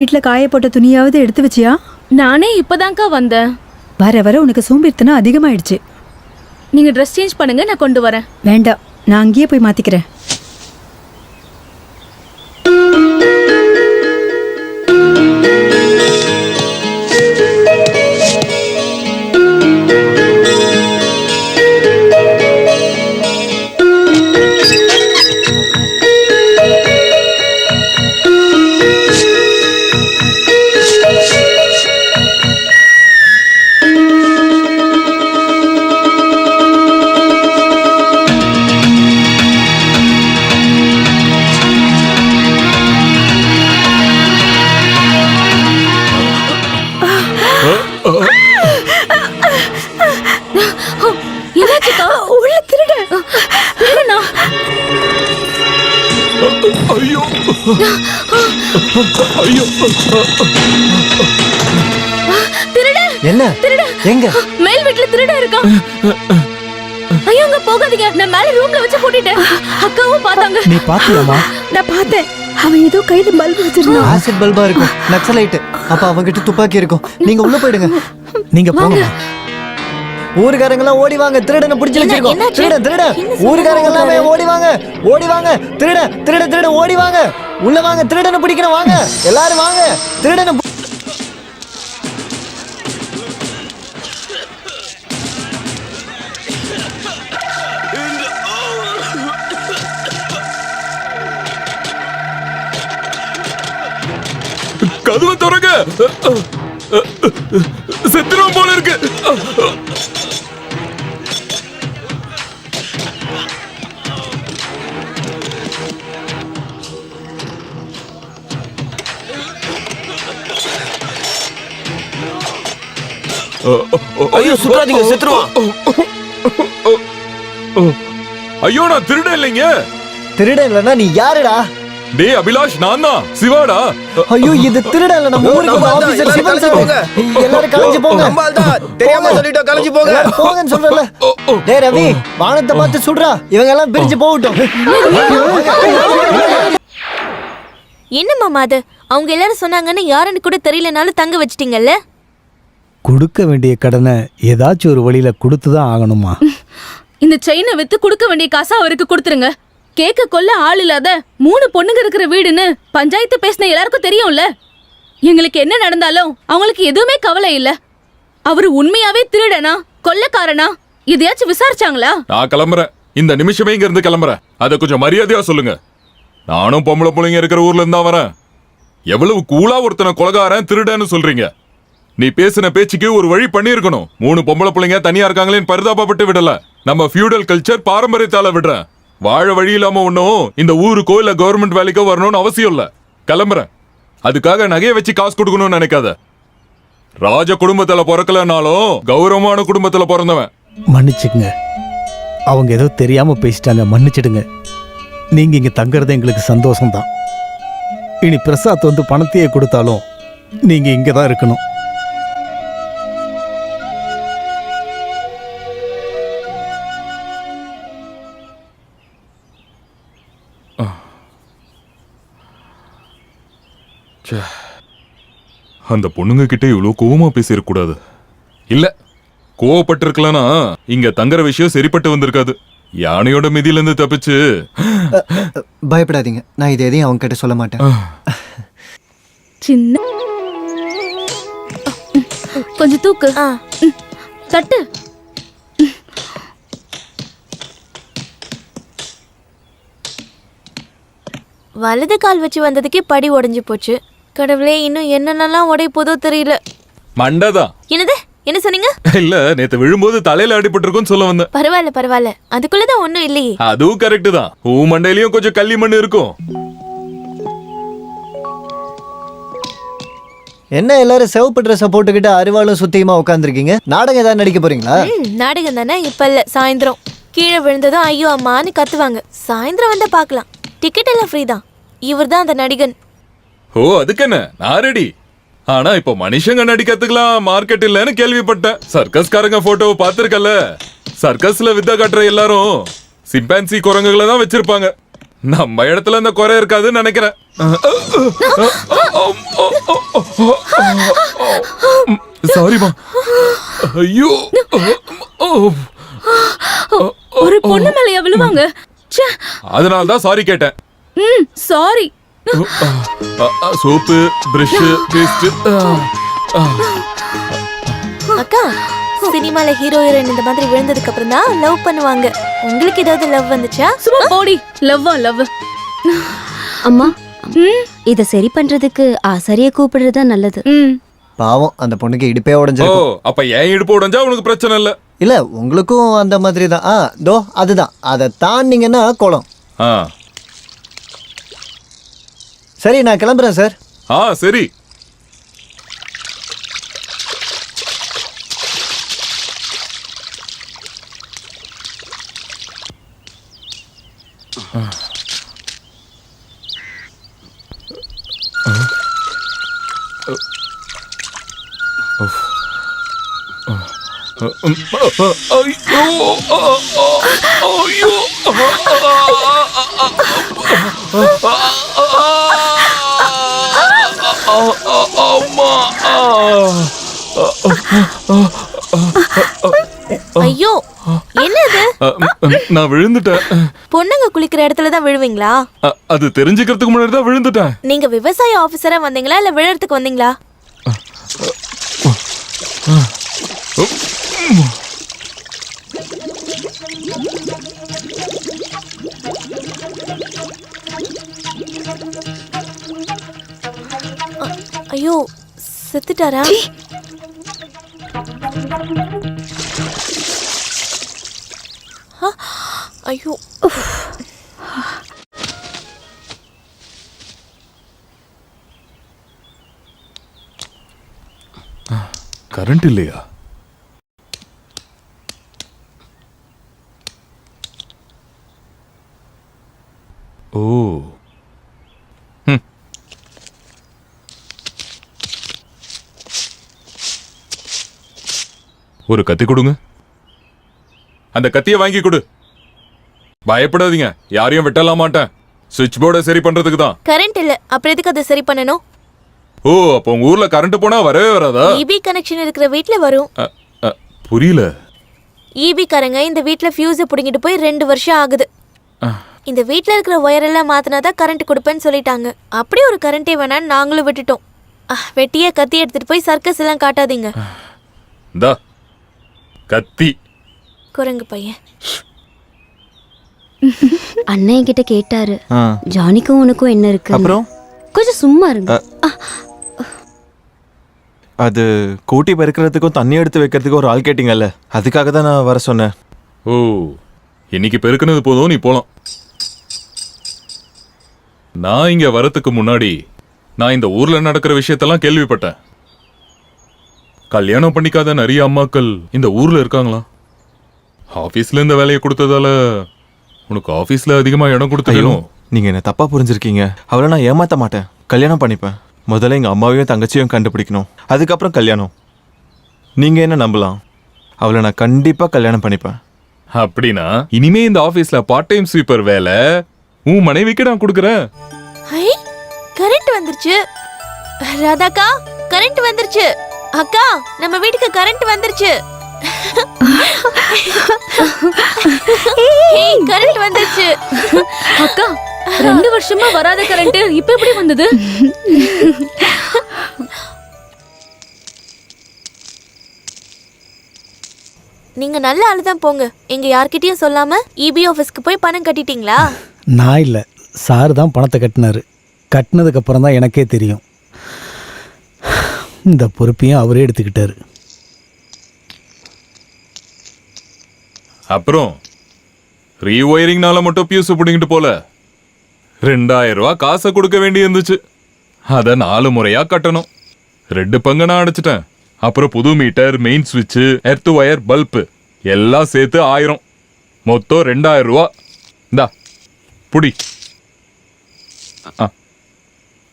வீட்டுல காய போட்ட துணியாவது எடுத்து வச்சியா? நானே இப்பதான்க்கா வந்தேன். வர வர உனக்கு சோம்பேறித்தனம் அதிகமாயிடுச்சு. நீங்க ட்ரெஸ் சேஞ்ச் பண்ணுங்க, நான் கொண்டு வரேன். வேண்டாம், நான் அங்கேயே போய் மாத்திக்கிறேன். ஐயோ ஐயோ திருட என்ன திருட எங்க மேல் வீட்ல திருட இருக்கான். ஐயோ அங்க போகாதீங்க, நான் மேல ரூம்ல வச்சு பூட்டிட்டேன். அக்காவும் பார்த்தாங்க. நீ பாத்தியாமா? நான் பார்த்தேன், அவன் ஏதோ கையில பல்பு வச்சிருந்தான். ஆசிட் பல்பா இருக்கும், நக்சலைட். அப்ப அவங்கிட்ட துப்பாக்கி இருக்கும். நீங்க உள்ள போயிடுங்க. நீங்க போங்க. ஊர்காரங்க எல்லாம் ஓடி வாங்க, திருடனை பிடிச்சு வச்சிருக்கோம். திருட ஊர்காரங்க எல்லாமே ஓடி வாங்க, ஓடி வாங்க. திருட ஓடி வாங்க, உள்ள வாங்க. திருடனை பிடிக்கணும், வாங்க எல்லாரும் வாங்க. திருடனை கதவை திறங்க, செத்துரும் போல இருக்கு. ஐயோ சுற்றாதீங்க, செத்துருவான். ஐயோ நான் திருட இல்லைங்க. திருட இல்லனா நீ யாருடா? டேய் அபிலாஷ், நான் தான் சிவாடா. ஐயோ இது திருட இல்ல, நம்ம ஊருக்கு ஆபீசர் சிவன் சார். எல்லாரும் கலஞ்சி போங்க. நம்மால்தான் தெரியாம சொல்லிட்டோம், கலஞ்சி போங்க. போங்கன்னு சொல்றல. டேய் ரவி, வானத்தை பார்த்து சுடுறா. இவங்க எல்லாம் பிரிஞ்சு போகட்டும். என்ன மாமா அது? அவங்க எல்லாரும் சொன்னாங்கன்னு யாருன்னு கூட தெரியலனாலும் தங்க வச்சிட்டீங்கல்ல. கொடுக்க வேண்டிய கடனை ஏதாச்சும் ஒரு வழியில கொடுத்துதான் ஆகணுமா? இந்த செயினை வித்து கொடுக்க வேண்டிய காசை அவருக்கு கொடுத்துருங்க. கேட்க கொல்ல ஆள் இல்லாத 3 பொண்ணுங்க இருக்கிற வீடுன்னு பஞ்சாயத்து பேசின எல்லாருக்கும் தெரியும்ல. எங்களுக்கு என்ன நடந்தாலும் அவங்களுக்கு எதுவுமே கவலை இல்ல. அவரு உண்மையாவே திருடனா கொல்லக்காரனா எதையாச்சும் விசாரிச்சாங்களா? நான் கிளம்புறேன், இந்த நிமிஷமே இங்க இருந்து கிளம்புறேன். அத கொஞ்சம் மரியாதையா சொல்லுங்க. நானும் பொம்பளை பிள்ளைங்க இருக்கிற ஊர்ல இருந்தா வரேன். எவ்வளவு கூலா ஒருத்தனை கொலகாரன் திருடன்னு சொல்றீங்க. நீ பேசின பேச்சுக்கு ஒரு வழி பண்ணிருக்கணும். 3 பொம்பளை பிள்ளைங்க தனியா இருக்காங்களேன்னு பரிதாபப்பட்டு விடல. நம்ம ஃபியூடல் கல்ச்சர் பாரம்பரியத்தால விடுறேன். வாழ வழி இல்லாம ஒன்னும் இந்த ஊருக்கோ இல்ல கவர்மெண்ட் வேலைக்கோ வரணும்னு அவசியம் இல்ல. கிளம்புறேன். அதுக்காக நகையை வச்சு காசு கொடுக்கணும்னு நினைக்காத. ராஜ குடும்பத்துல பிறக்கலனாலும் கௌரவமான குடும்பத்துல பிறந்தவன். மன்னிச்சுக்குங்க, அவங்க ஏதோ தெரியாம பேசிட்டாங்க, மன்னிச்சிடுங்க. நீங்க இங்க தங்கறது எங்களுக்கு சந்தோஷம்தான். இனி பிரசாத் வந்து பணத்தையே கொடுத்தாலும் நீங்க இங்கதான் இருக்கணும். அந்த பொண்ணுங்க கிட்ட இவ்வளவு கோவமா பேசிடக்கூடாது. இல்ல, கோவப்பட்டிருக்கலனா இங்க தங்குற விஷயம் சரிப்பட்டு வந்திருக்காது. யானையோட மிதியில இருந்து தப்பிச்சு. பயப்படாதீங்க, நான் இது எதையும் அவங்க கிட்ட சொல்ல மாட்டேன். சின்ன கொஞ்சம் தூக்கு. தட்டு. வலது கால் வச்சு வந்ததுக்கே படி உடைஞ்சு போச்சு. கடவுளே, இன்னும் என்னென்னலாம் உடைய போதோ தெரியல. மண்டதான். என்னது? என்ன சொன்னீங்க? இல்ல, நேத்து விழும்போது தலையில அடிபட்டிருக்குன்னு சொல்ல வந்தேன். பரவாயில்ல, அதுக்குள்ளதான் ஒண்ணும் இல்லையே. அதுவும் கரெக்ட் தான். மண்டையிலயும் கொஞ்சம் கள்ளி மண் இருக்கும். என்ன எல்லாரும் சிவப்பு ட்ரெஸ் போட்டுக்கிட்டு அருவாளும் சுத்தியுமா உட்காந்துருக்கீங்க? நாடகம் ஏதாவது நடிக்க போறீங்களா? நாடகம் தானே. இப்ப இல்ல, சாயந்தரம். கீழே விழுந்ததும் ஐயோ அம்மான்னு கத்துவாங்க. சாயந்தரம் வந்தா பாக்கலாம். டிக்கெட் எல்லாம் ஃப்ரீ தான். இவர் தான் அந்த நடிகன். ஓ, அதுக்கு என்ன, நான் ரெடி. ஆனா இப்போ மனுஷங்க நடிக்கிறதுக்கெல்லாம் மார்க்கெட் இல்லன்னு கேள்விப்பட்டேன். சர்க்கஸ்காரங்க போட்டோவை பார்த்திருக்கல. சர்க்கஸ்ல வித்த காட்டுற எல்லாரும் சிம்பான்சி குரங்குகளை தான் வச்சிருப்பாங்க. நம்ம இடத்துல இந்த குறை இருக்காதுன்னு நினைக்கிறேன். சாரிமா. ஐயோ, ஒரு பொண்ணு மேலயா விழுவாங்க? ச்சே. அதனால தான் சாரி கேட்டேன். சாரி. Soap, brush, paste. அக்கா, சினிமால ஹீரோ ஹீரோயின் இந்த மாதிரி விழுந்ததுக்கு அப்புறம் தான் லவ் பண்ணுவாங்க. உங்களுக்கு ஏதாவது லவ் வந்துச்சா? சும்மா போடி. லவ்வா லவ். அம்மா, இத சரி பண்றதுக்கு ஆசாரிய கூப்பிடுறது நல்லது. பாவம் அந்த பொண்ணுக்கு இடுப்பே ஓ, உடைஞ்சிருக்கும். அப்ப ஏன் இடுப்பு உடைஞ்சா உனக்கு பிரச்சனை இல்ல? இல்ல உங்களுக்கும் அந்த மாதிரி தான். தோ அதுதான். அதை தாண்டிங்கன்னா கோலம். ஆ, சரி நான் கிளம்புறேன் சார். சரி. ஐயோ, என்னது? நான் விழுந்துட்டேன். பொண்ணுங்க குளிக்கிற இடத்துல தான் விழுவீங்களா? அது தெரிஞ்சுக்கிறதுக்கு முன்னாடி தான் விழுந்துட்டேன். நீங்க விவசாய ஆபீசரா வந்தீங்களா இல்ல விழறதுக்கு வந்தீங்களா? ஐயோ, செத்துட்டாரா? ஐயோ, கரண்ட் இல்லையா? ஓ, ஒரு கத்தி கொடுங்க. அந்த கத்தியை வாங்கி கொடு. பயப்படாதீங்க, யாரையும் வெட்டலாம் மாட்டேன். சுவிட்ச் போர்டை சரி பண்றதுக்கு தான். கரண்ட் இல்ல, அப்புறம் எதுக்கு அதை சரி பண்ணணும்? ஓ, அப்போ உங்க ஊர்ல கரண்ட் போனா வரவே வராதா? ஈபி கனெக்ஷன் இருக்கிற வீட்ல வரும். புரியல. ஈபி காரங்க இந்த வீட்ல ஃபியூஸை புடுங்கிட்டு போய் 2 வருஷம் ஆகுது. இந்த வீட்ல இருக்கிற ஒயர் எல்லாம் மாத்தினாதான் கரண்ட் கொடுப்பேன்னு சொல்லிட்டாங்க. அப்படி ஒரு கரண்டே வேணான்னு நாங்களும் விட்டுட்டோம். வெட்டியே கத்தி எடுத்துட்டு போய் சர்க்கஸ் எல்லாம் காட்டாதீங்க. தா கத்தி. குரங்கு பையன். அண்ணன் கிட்ட கேட்டாரு, ஜானிக்கும் உனக்கும் என்ன இருக்கு? அப்புறம் கொஞ்சம் சும்மா இருங்க. அது கூட்டி பெருக்கிறதுக்கும் தண்ணி எடுத்து வைக்கிறதுக்கும் ஒரு ஆள் கேட்டிங்கல்ல, அதுக்காக தான் நான் வர சொன்னேன். ஓ, இன்னைக்கு பெருக்குனது போதும், நீ போலாம். நான் இங்க வரத்துக்கு முன்னாடி நான் இந்த ஊர்ல நடக்கிற விஷயத்தெல்லாம் கேள்விப்பட்டேன். கல்யாணம் பண்ணிக்காத நிறைய அம்மாக்கள் இந்த ஊர்ல இருக்காங்களா? ஆபீஸ்ல இந்த வேலையை கொடுத்ததால உனக்கு ஆபீஸ்ல அதிகமா இடம் கொடுத்தோம். நீங்க என்ன தப்பா புரிஞ்சிருக்கீங்க. அவளை நான் ஏமாத்த மாட்டேன், கல்யாணம் பண்ணிப்பேன். முதல்ல எங்க அம்மாவையும் தங்கச்சியும் கண்டுபிடிக்கணும், அதுக்கப்புறம் கல்யாணம். நீங்க என்ன நம்பலாம், அவளை நான் கண்டிப்பா கல்யாணம் பண்ணிப்பேன். அப்படின்னா இனிமே இந்த ஆபீஸ்ல பார்ட் டைம் ஸ்வீப்பர் வேலை உன் மனைவிக்கு நான் கொடுக்கறேன். ஹை, கரண்ட் வந்துருச்சு. ராதாக்கா, கரண்ட் வந்துருச்சு. அக்கா, நம்ம வீட்டுக்கு கரண்ட் வந்துருச்சு. ஏய், கரண்ட் வந்துருச்சு. அக்கா, 2 வருஷமா வராத கரண்ட் இப்ப எப்படி வந்தது? நீங்க நல்ல ஆளுதான் போங்க. எங்க யார்கிட்டயும் சொல்லாம இபி ஆபீஸ்க்கு போய் பணம் கட்டிட்டீங்களா? நான் இல்லை, சார் தான் பணத்தை கட்டினாரு. கட்டினதுக்கு அப்புறம் தான் எனக்கே தெரியும், இந்த பொறுப்பையும் அவரே எடுத்துக்கிட்டாரு. அப்புறம் ரீஒயரிங்னால மட்டும் பியூஸ் பிடிங்கிட்டு போல 2000 ரூபாய் காசை கொடுக்க வேண்டி இருந்துச்சு. அதை 4 முறையா கட்டணும். 2 பங்கு நான் அடைச்சிட்டேன். அப்புறம் புது மீட்டர், மெயின் சுவிட்ச், எர்த் ஒயர், பல்பு எல்லாம் சேர்த்து 1000. மொத்தம் 2000 ரூபா. இந்தா புடி.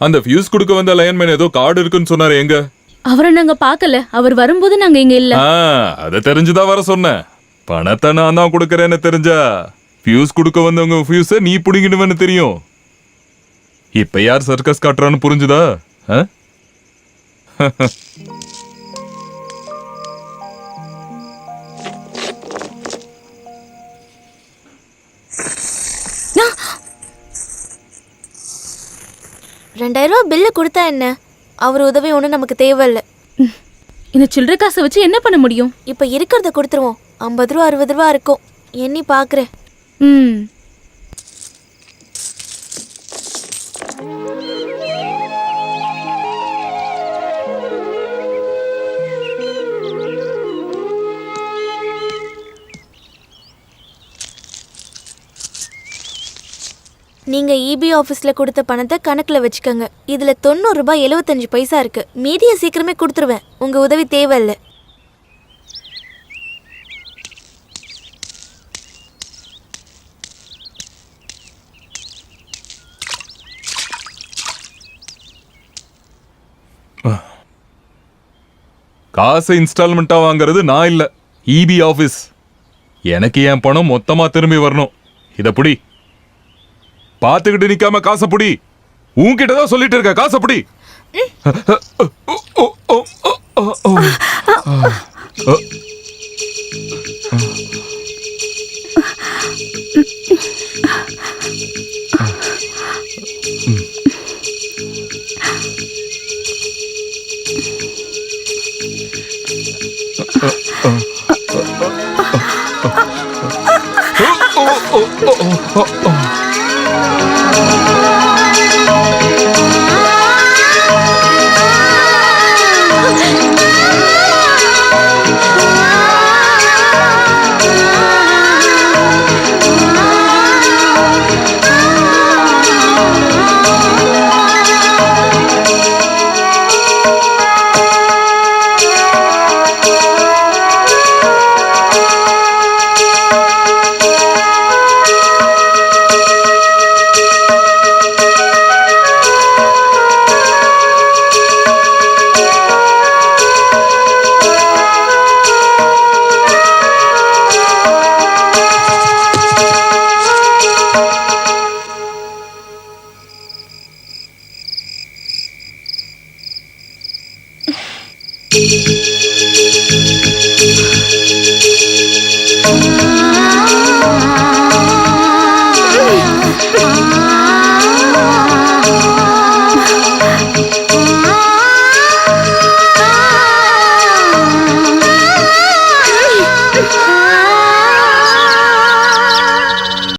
அந்த ஃபியூஸ் கொடுக்க வந்த லைன்மேன் ஏதோ கார்டு இருக்குன்னு சொன்னாரு, எங்க? அவரை நாங்க பார்க்கல. அவர் வரும்போது நாங்க இங்க இல்ல. அதை தெரிஞ்சுதான் வர சொன்னேன். பணத்தை நான் தான் கொடுக்கறேன்னு தெரிஞ்சா ஃபியூஸ் கொடுக்க வந்தவங்க ஃபியூஸ நீ புடிங்கிடுவேன்னு தெரியும். இப்ப யார் சர்க்கஸ் காட்டுறான்னு புரிஞ்சுதா? ஆ? ₹2000 பில்லு கொடுத்தா என்ன? அவர் உதவி ஒன்றும் நமக்கு தேவையில்லை. இந்த சில்லறை காசை வச்சு என்ன பண்ண முடியும்? இப்போ இருக்கிறத கொடுத்துருவோம். ₹50 ₹60 இருக்கும். எண்ணி பார்க்குறேன். ம் நீங்க இபி ஆஃபீஸ்ல கொடுத்த பணத்தை கணக்குல வச்சுக்கோங்க. இதுல ₹90.75 இருக்கு. மீதியை சீக்கிரமே கொடுத்துருவேன். உங்க உதவி தேவையில்லை. காசை இன்ஸ்டால்மெண்ட்டா வாங்குறது நான் இல்ல, இபி ஆபீஸ். எனக்கு என் பணம் மொத்தமா திரும்பி வரணும். இத புடி. பாத்துக்கிட்டு நிக்காம காசை புடி. உன்கிட்டதான் சொல்லிட்டு இருக்க, காசை புடி.